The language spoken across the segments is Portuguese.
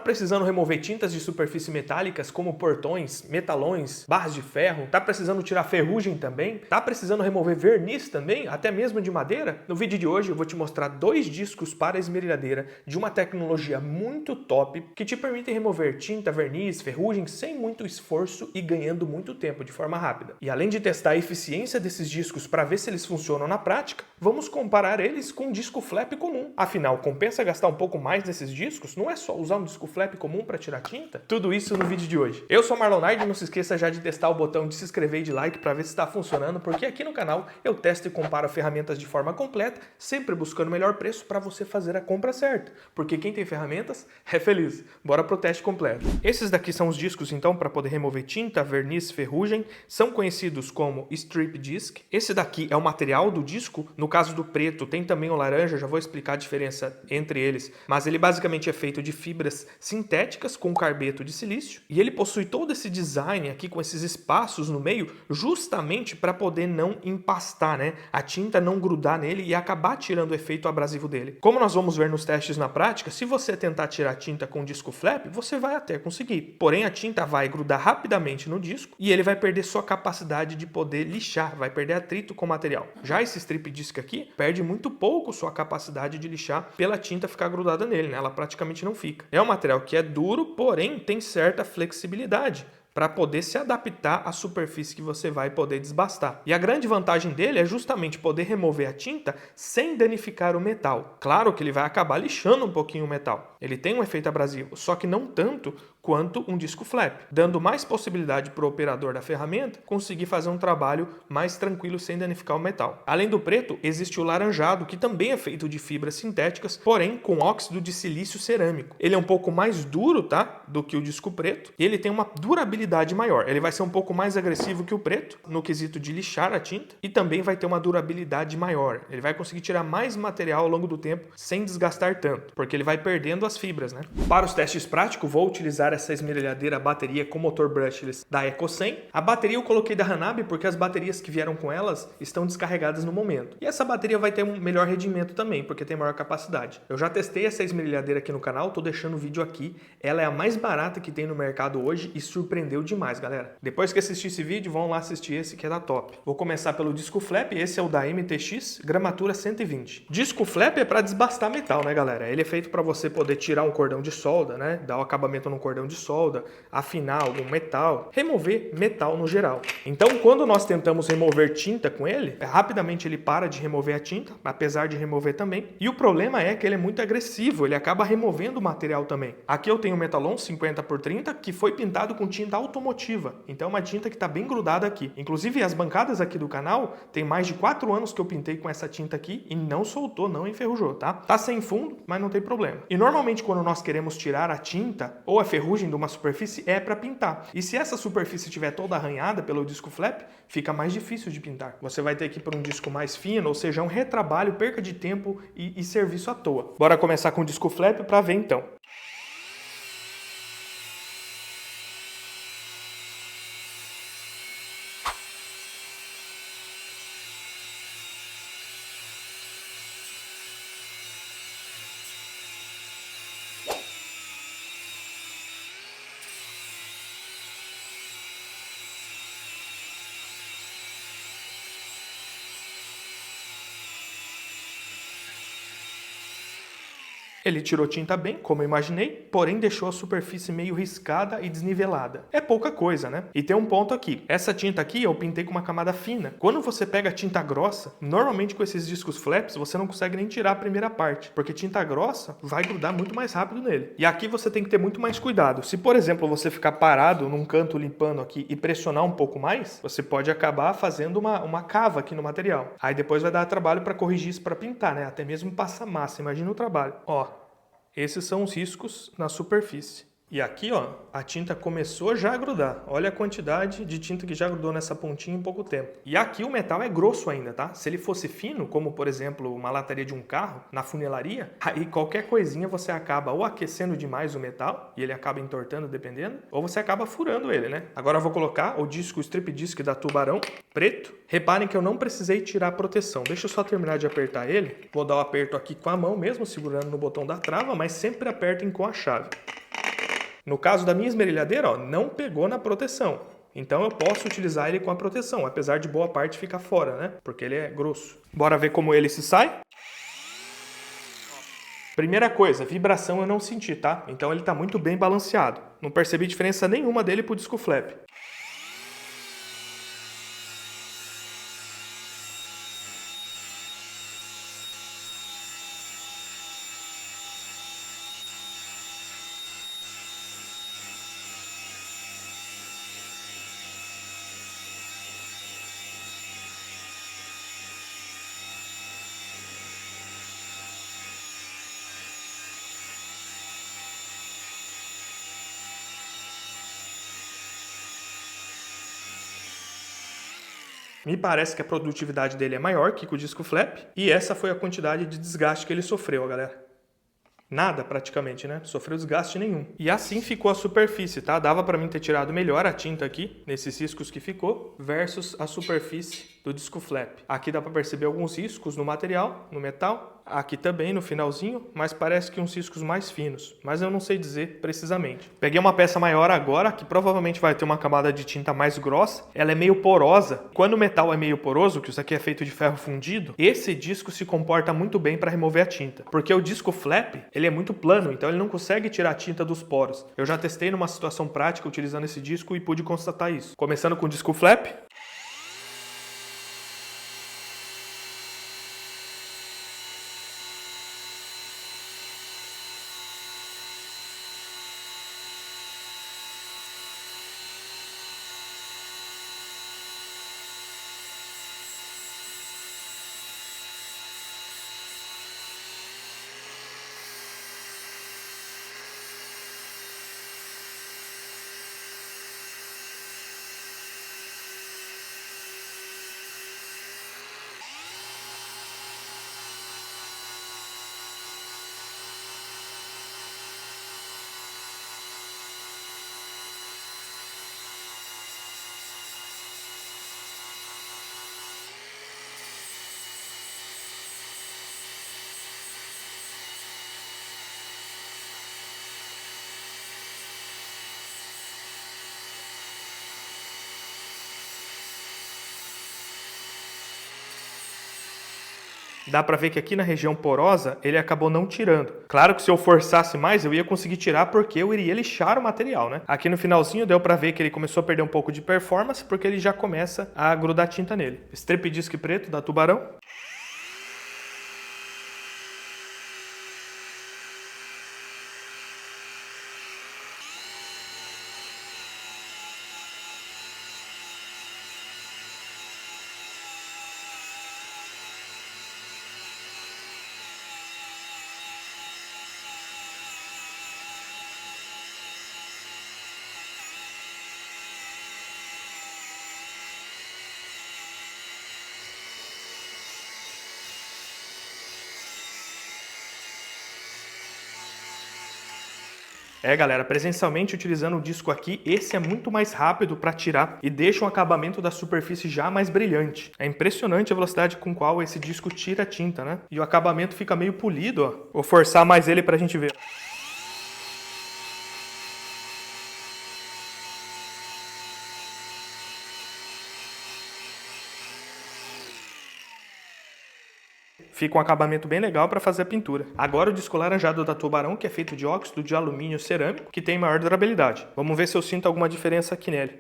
precisando remover tintas de superfície metálicas como portões, metalões, barras de ferro? Tá precisando tirar ferrugem também? Tá precisando remover verniz também, até mesmo de madeira? No vídeo de hoje eu vou te mostrar 2 discos para esmerilhadeira de uma tecnologia muito top que te permitem remover tinta, verniz, ferrugem sem muito esforço e ganhando muito tempo de forma rápida. E além de testar a eficiência desses discos para ver se eles funcionam na prática, vamos comparar eles com um disco flap comum. Afinal, compensa gastar um pouco mais nesses discos? Não é só usar um disco flap comum para tirar tinta? Tudo isso no vídeo de hoje. Eu sou Marlon Nard, não se esqueça já de testar o botão de se inscrever e de like para ver se está funcionando, porque aqui no canal eu testo e comparo ferramentas de forma completa, sempre buscando o melhor preço para você fazer a compra certa. Porque quem tem ferramentas é feliz. Bora pro teste completo. Esses daqui são os discos então para poder remover tinta, verniz, ferrugem, são conhecidos como strip disc. Esse daqui é o material do disco, no caso do preto tem também o laranja, já vou explicar a diferença entre eles, mas ele basicamente é feito de fibras sintéticas com carbeto de silício e ele possui todo esse design aqui com esses espaços no meio justamente para poder não empastar, né? A tinta não grudar nele e acabar tirando o efeito abrasivo dele. Como nós vamos ver nos testes na prática, se você tentar tirar tinta com disco flap, você vai até conseguir. Porém, a tinta vai grudar rapidamente no disco e ele vai perder sua capacidade de poder lixar, vai perder atrito com o material. Já esse strip disc aqui perde muito pouco sua capacidade de lixar pela tinta ficar grudada nele, né? Ela praticamente não fica. É um material que é duro, porém tem certa flexibilidade para poder se adaptar à superfície que você vai poder desbastar. E a grande vantagem dele é justamente poder remover a tinta sem danificar o metal. Claro que ele vai acabar lixando um pouquinho o metal. Ele tem um efeito abrasivo, só que não tanto quanto um disco flap, dando mais possibilidade para o operador da ferramenta conseguir fazer um trabalho mais tranquilo sem danificar o metal. Além do preto, existe o laranjado, que também é feito de fibras sintéticas, porém com óxido de silício cerâmico. Ele é um pouco mais duro, tá, do que o disco preto, e ele tem uma durabilidade maior. Ele vai ser um pouco mais agressivo que o preto, no quesito de lixar a tinta, e também vai ter uma durabilidade maior. Ele vai conseguir tirar mais material ao longo do tempo sem desgastar tanto, porque ele vai perdendo as fibras, né? Para os testes práticos, vou utilizar essa esmerilhadeira bateria com motor brushless da Eco 100. A bateria eu coloquei da Hanabi porque as baterias que vieram com elas estão descarregadas no momento. E essa bateria vai ter um melhor rendimento também, porque tem maior capacidade. Eu já testei essa esmerilhadeira aqui no canal, tô deixando o vídeo aqui. Ela é a mais barata que tem no mercado hoje e surpreendeu demais, galera. Depois que assistir esse vídeo, vão lá assistir esse que é da top. Vou começar pelo disco flap, esse é o da MTX, gramatura 120. Disco flap é para desbastar metal, né, galera? Ele é feito para você poder tirar um cordão de solda, né? Dar o acabamento no cordão de solda, afinar algum metal, remover metal no geral. Então, quando nós tentamos remover tinta com ele, rapidamente ele para de remover a tinta, apesar de remover também. E o problema é que ele é muito agressivo, ele acaba removendo o material também. Aqui eu tenho um metalon 50x30 que foi pintado com tinta automotiva. Então é uma tinta que está bem grudada aqui. Inclusive as bancadas aqui do canal, tem mais de 4 anos que eu pintei com essa tinta aqui e não soltou, não enferrujou, tá? Tá sem fundo, mas não tem problema. E normalmente quando nós queremos tirar a tinta ou a ferrugem de uma superfície é para pintar. E se essa superfície estiver toda arranhada pelo disco flap, fica mais difícil de pintar. Você vai ter que ir para um disco mais fino, ou seja, um retrabalho, perca de tempo e serviço à toa. Bora começar com o disco flap para ver então. Ele tirou tinta bem, como eu imaginei, porém deixou a superfície meio riscada e desnivelada. É pouca coisa, né? E tem um ponto aqui. Essa tinta aqui eu pintei com uma camada fina. Quando você pega tinta grossa, normalmente com esses discos flaps, você não consegue nem tirar a primeira parte, porque tinta grossa vai grudar muito mais rápido nele. E aqui você tem que ter muito mais cuidado. Se, por exemplo, você ficar parado num canto limpando aqui e pressionar um pouco mais, você pode acabar fazendo uma cava aqui no material. Aí depois vai dar trabalho para corrigir isso para pintar, né? Até mesmo passar massa. Imagina o trabalho. Ó. Esses são os riscos na superfície. E aqui, ó, a tinta começou já a grudar. Olha a quantidade de tinta que já grudou nessa pontinha em pouco tempo. E aqui o metal é grosso ainda, tá? Se ele fosse fino, como por exemplo uma lataria de um carro, na funelaria, aí qualquer coisinha você acaba ou aquecendo demais o metal, e ele acaba entortando dependendo, ou você acaba furando ele, né? Agora eu vou colocar o disco strip disc da Tubarão, preto. Reparem que eu não precisei tirar a proteção. Deixa eu só terminar de apertar ele. Vou dar o aperto aqui com a mão mesmo, segurando no botão da trava, mas sempre apertem com a chave. No caso da minha esmerilhadeira, ó, não pegou na proteção. Então eu posso utilizar ele com a proteção, apesar de boa parte ficar fora, né? Porque ele é grosso. Bora ver como ele se sai? Primeira coisa, vibração eu não senti, tá? Então ele tá muito bem balanceado. Não percebi diferença nenhuma dele pro disco flap. Me parece que a produtividade dele é maior que com o disco flap, e essa foi a quantidade de desgaste que ele sofreu, galera. Nada praticamente, né? Sofreu desgaste nenhum. E assim ficou a superfície, tá? Dava pra mim ter tirado melhor a tinta aqui, nesses riscos que ficou, versus a superfície do disco flap. Aqui dá pra perceber alguns riscos no material, no metal. Aqui também, no finalzinho, mas parece que uns riscos mais finos. Mas eu não sei dizer precisamente. Peguei uma peça maior agora, que provavelmente vai ter uma camada de tinta mais grossa. Ela é meio porosa. Quando o metal é meio poroso, que isso aqui é feito de ferro fundido, esse disco se comporta muito bem para remover a tinta. Porque o disco flap, ele é muito plano, então ele não consegue tirar a tinta dos poros. Eu já testei numa situação prática utilizando esse disco e pude constatar isso. Começando com o disco flap. Dá pra ver que aqui na região porosa ele acabou não tirando. Claro que se eu forçasse mais eu ia conseguir tirar porque eu iria lixar o material, né? Aqui no finalzinho deu pra ver que ele começou a perder um pouco de performance porque ele já começa a grudar tinta nele. Strip disc preto da Tubarão. É, galera, presencialmente utilizando o disco aqui, esse é muito mais rápido para tirar e deixa um acabamento da superfície já mais brilhante. É impressionante a velocidade com qual esse disco tira a tinta, né? E o acabamento fica meio polido, ó. Vou forçar mais ele pra gente ver. Fica um acabamento bem legal para fazer a pintura. Agora o disco laranjado da Tubarão, que é feito de óxido de alumínio cerâmico, que tem maior durabilidade. Vamos ver se eu sinto alguma diferença aqui nele.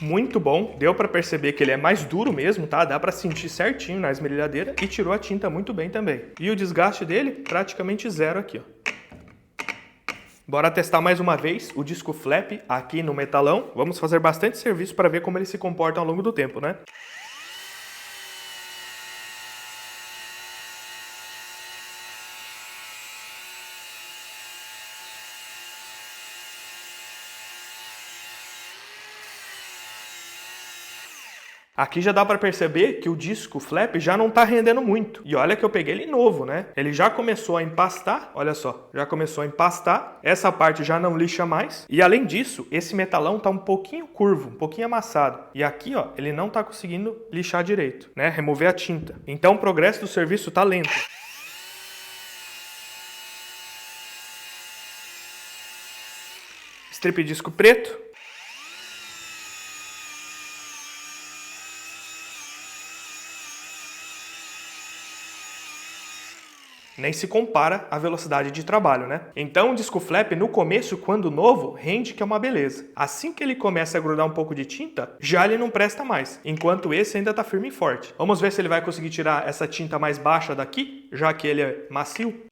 Muito bom, deu para perceber que ele é mais duro mesmo, tá? Dá para sentir certinho na esmerilhadeira e tirou a tinta muito bem também. E o desgaste dele, praticamente zero aqui, ó. Bora testar mais uma vez o disco flap aqui no metalão. Vamos fazer bastante serviço para ver como ele se comporta ao longo do tempo, né? Aqui já dá para perceber que o disco flap já não está rendendo muito. E olha que eu peguei ele novo, né? Ele já começou a empastar, olha só, já começou a empastar. Essa parte já não lixa mais. E além disso, esse metalão está um pouquinho curvo, um pouquinho amassado. E aqui, ó, ele não está conseguindo lixar direito, né? Remover a tinta. Então o progresso do serviço está lento. Strip disco preto. Nem se compara à velocidade de trabalho, né? Então o disco flap no começo, quando novo, rende que é uma beleza. Assim que ele começa a grudar um pouco de tinta, já ele não presta mais, enquanto esse ainda tá firme e forte. Vamos ver se ele vai conseguir tirar essa tinta mais baixa daqui, já que ele é macio.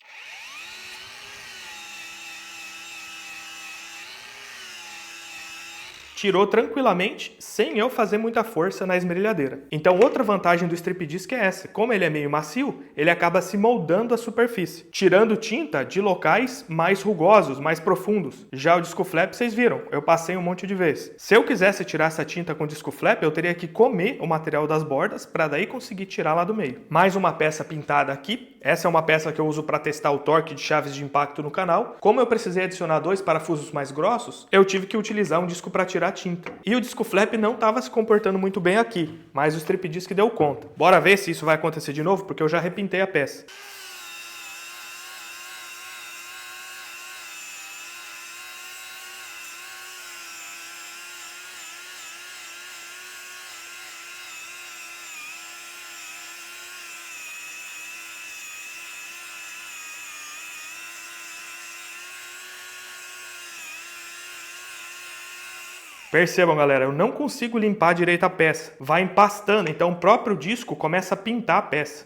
Tirou tranquilamente, sem eu fazer muita força na esmerilhadeira. Então outra vantagem do strip disc é essa. Como ele é meio macio, ele acaba se moldando a superfície, tirando tinta de locais mais rugosos, mais profundos. Já o disco flap, vocês viram, eu passei um monte de vezes. Se eu quisesse tirar essa tinta com disco flap, eu teria que comer o material das bordas para daí conseguir tirar lá do meio. Mais uma peça pintada aqui. Essa é uma peça que eu uso para testar o torque de chaves de impacto no canal. Como eu precisei adicionar 2 parafusos mais grossos, eu tive que utilizar um disco para tirar a tinta. E o disco flap não estava se comportando muito bem aqui, mas o strip disc deu conta. Bora ver se isso vai acontecer de novo, porque eu já repintei a peça. Percebam, galera, eu não consigo limpar direito a peça. Vai empastando, então o próprio disco começa a pintar a peça.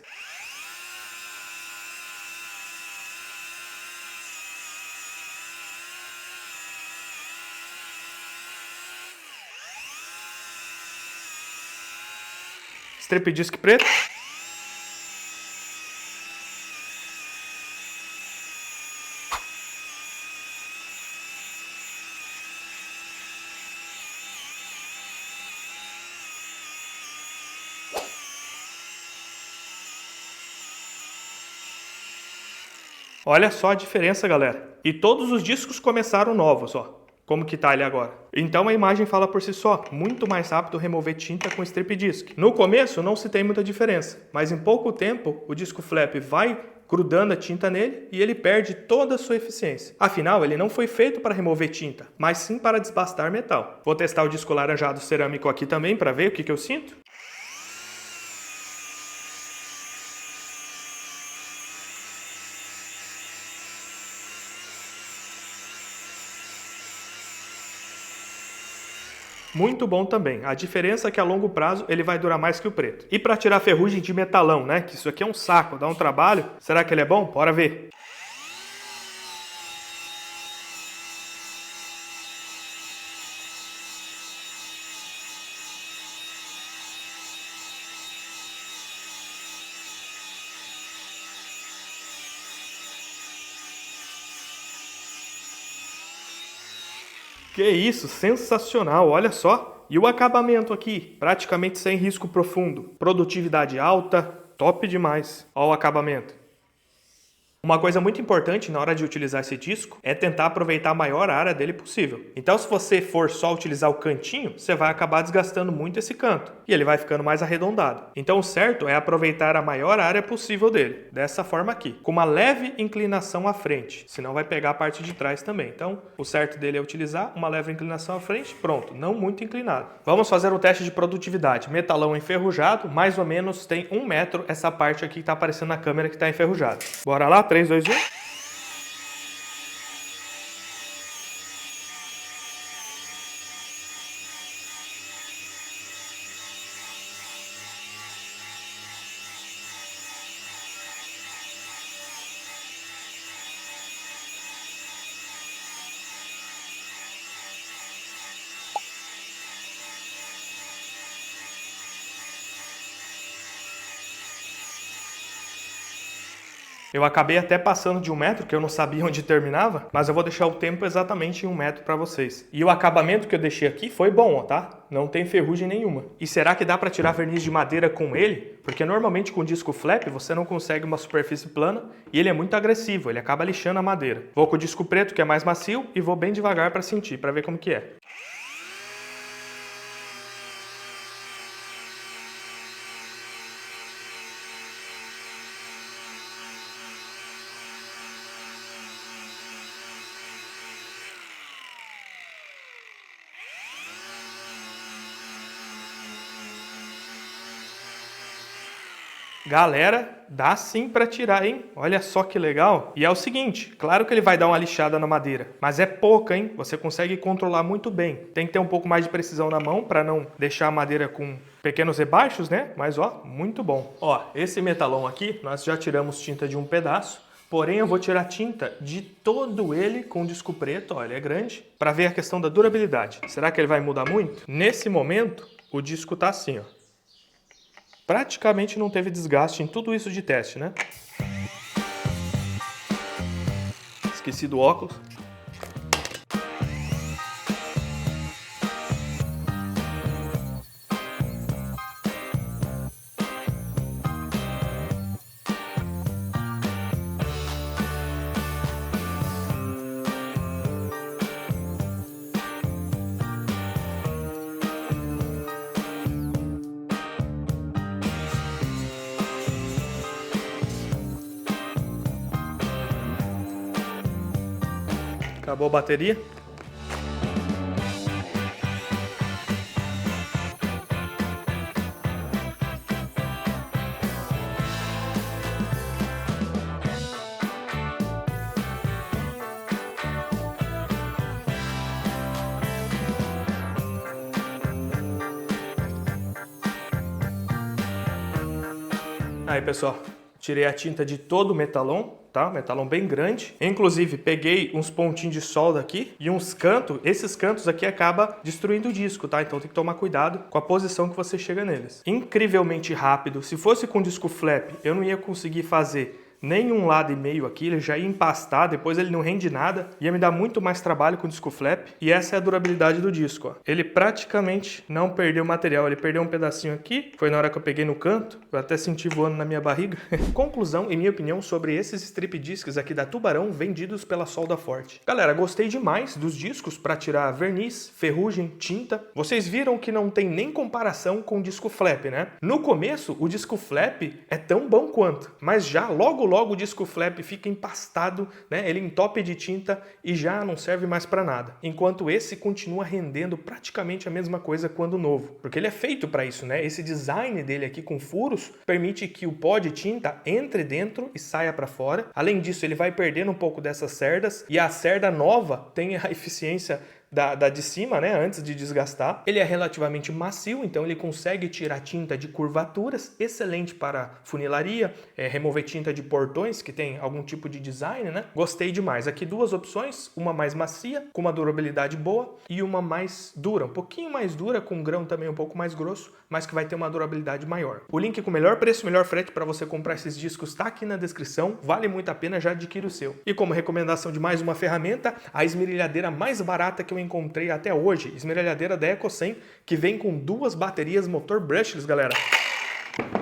Strip disc preto. Olha só a diferença, galera. E todos os discos começaram novos, ó. Como que tá ele agora. Então a imagem fala por si só, muito mais rápido remover tinta com strip disc. No começo não se tem muita diferença, mas em pouco tempo o disco flap vai grudando a tinta nele e ele perde toda a sua eficiência. Afinal, ele não foi feito para remover tinta, mas sim para desbastar metal. Vou testar o disco laranjado cerâmico aqui também para ver o que eu sinto. Muito bom também. A diferença é que a longo prazo ele vai durar mais que o preto. E para tirar ferrugem de metalão, né? Que isso aqui é um saco, dá um trabalho. Será que ele é bom? Bora ver. Que isso, sensacional, olha só. E o acabamento aqui, praticamente sem risco profundo. Produtividade alta, top demais. Olha o acabamento. Uma coisa muito importante na hora de utilizar esse disco é tentar aproveitar a maior área dele possível. Então, se você for só utilizar o cantinho, você vai acabar desgastando muito esse canto e ele vai ficando mais arredondado. Então, o certo é aproveitar a maior área possível dele, dessa forma aqui, com uma leve inclinação à frente, senão vai pegar a parte de trás também. Então, o certo dele é utilizar uma leve inclinação à frente, pronto, não muito inclinado. Vamos fazer um teste de produtividade. Metalão enferrujado, mais ou menos tem 1 metro essa parte aqui que está aparecendo na câmera que está enferrujada. Bora lá? 3, 2, 1. Eu acabei até passando de 1 metro, que eu não sabia onde terminava, mas eu vou deixar o tempo exatamente em 1 metro para vocês. E o acabamento que eu deixei aqui foi bom, ó, tá? Não tem ferrugem nenhuma. E será que dá para tirar verniz de madeira com ele? Porque normalmente com disco flap você não consegue uma superfície plana e ele é muito agressivo, ele acaba lixando a madeira. Vou com o disco preto, que é mais macio, e vou bem devagar para sentir, para ver como que é. Galera, dá sim pra tirar, hein? Olha só que legal. E é o seguinte, claro que ele vai dar uma lixada na madeira, mas é pouca, hein? Você consegue controlar muito bem. Tem que ter um pouco mais de precisão na mão para não deixar a madeira com pequenos rebaixos, né? Mas ó, muito bom. Ó, esse metalon aqui, nós já tiramos tinta de um pedaço. Porém, eu vou tirar tinta de todo ele com disco preto, ó, ele é grande, para ver a questão da durabilidade. Será que ele vai mudar muito? Nesse momento, o disco tá assim, ó. Praticamente não teve desgaste em tudo isso de teste, né? Esqueci do óculos. Acabou a bateria. Aí, pessoal, tirei a tinta de todo o metalon, tá? Metalon bem grande. Inclusive, peguei uns pontinhos de solda aqui e uns cantos. Esses cantos aqui acabam destruindo o disco, tá? Então tem que tomar cuidado com a posição que você chega neles. Incrivelmente rápido. Se fosse com disco flap, eu não ia conseguir fazer nem 1,5 lado aqui, ele já ia empastar, depois ele não rende nada, ia me dar muito mais trabalho com o disco flap, e essa é a durabilidade do disco, ó. Ele praticamente não perdeu material, ele perdeu um pedacinho aqui, foi na hora que eu peguei no canto, eu até senti voando na minha barriga. Conclusão, em minha opinião, sobre esses strip discs aqui da Tubarão, vendidos pela Solda Forte. Galera, gostei demais dos discos para tirar verniz, ferrugem, tinta. Vocês viram que não tem nem comparação com o disco flap, né? No começo, o disco flap é tão bom quanto, mas já logo o disco flap fica empastado, né? Ele entope de tinta e já não serve mais para nada. Enquanto esse continua rendendo praticamente a mesma coisa quando novo, porque ele é feito para isso, né? Esse design dele aqui com furos permite que o pó de tinta entre dentro e saia para fora. Além disso, ele vai perdendo um pouco dessas cerdas e a cerda nova tem a eficiência da de cima, né, antes de desgastar. Ele é relativamente macio, então ele consegue tirar tinta de curvaturas, excelente para funilaria, remover tinta de portões que tem algum tipo de design, né? Gostei demais. Aqui duas opções, uma mais macia, com uma durabilidade boa, e uma mais dura, um pouquinho mais dura, com grão também um pouco mais grosso, mas que vai ter uma durabilidade maior. O link com o melhor preço, melhor frete para você comprar esses discos está aqui na descrição, vale muito a pena, já adquire o seu. E como recomendação de mais uma ferramenta, a esmerilhadeira mais barata que eu encontrei até hoje, esmerilhadeira da Eco100, que vem com 2 baterias motor brushless, galera.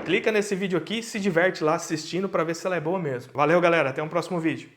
Clica nesse vídeo aqui e se diverte lá assistindo para ver se ela é boa mesmo. Valeu, galera, até um próximo vídeo.